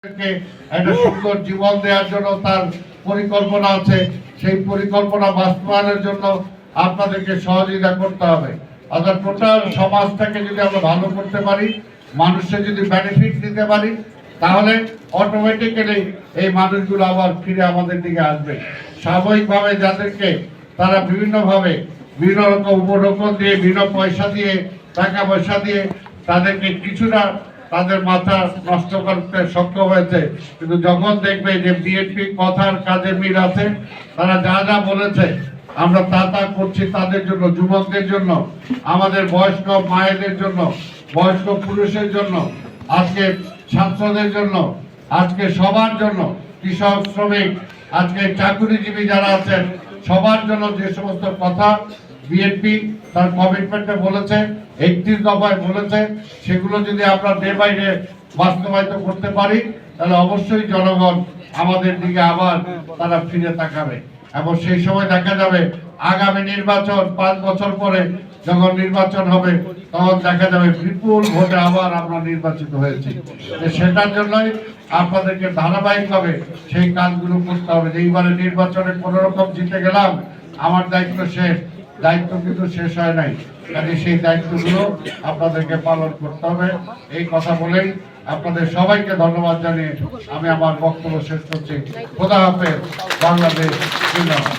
একটা সুন্দর জীবন দেওয়ার জন্য তার পরিকল্পনা আছে। সেই পরিকল্পনা বাস্তবায়নের জন্য আপনাদেরকে সহযোগিতা করতে হবে। অর্থাৎ টোটাল সমাজটাকে যদি আমরা ভালো করতে পারি, মানুষের যদি বেনিফিট দিতে পারি, তাহলে অটোমেটিক্যালি এই মানুষগুলো আবার ফিরে আমাদের দিকে আসবে। সাময়িকভাবে যাদেরকে তারা বিভিন্নভাবে বিভিন্ন রকম উপঢৌকন দিয়ে, বিভিন্ন পয়সা দিয়ে, টাকা পয়সা দিয়ে তাদেরকে কিছুটা তাদের মাথা নষ্ট করতে সক্ষম হয়েছে, কিন্তু যখন দেখবে যে বিএনপি কথার কাজে মিল আছে, তারা যা যা বলেছে আমরা তা তা করছি তাদের জন্য, যুবকদের জন্য, আমাদের বয়স্ক মায়েদের জন্য, বয়স্ক পুরুষের জন্য, আজকে ছাত্রদের জন্য, আজকে সবার জন্য, কৃষক শ্রমিক, আজকে চাকরিজীবী যারা আছেন সবার জন্য যে সমস্ত কথা বিএনপি তার কমিটমেন্টে বলেছে, 31 দফায় বলেছে, সেগুলো যদি আমরা ডে বাই ডে বাস্তবায়িত করতে পারি, তাহলে অবশ্যই জনগণ আমাদের দিকে আবার তারা ফিরে তাকাবে। এবং সেই সময় দেখা যাবে আগামী নির্বাচন 5 বছর পরে যখন নির্বাচন হবে, তখন দেখা যাবে বিপুল ভোটে আবার আমরা নির্বাচিত হয়েছি। সেটার জন্যই আপনাদেরকে ধারাবাহিকভাবে সেই কাজগুলো করতে হবে। এইবারে নির্বাচনে কোন রকম জিতে গেলাম, আমার দায়িত্ব শেষ, দায়িত্ব কিন্তু শেষ হয় নাই, কাজে সেই দায়িত্বগুলো আপনাদেরকে পালন করতে হবে। এই কথা বলেই আপনাদের সবাইকে ধন্যবাদ জানিয়ে আমি আমার বক্তব্য শেষ করছি। খোদা হাফেজ। বাংলাদেশ জিন্দাবাদ।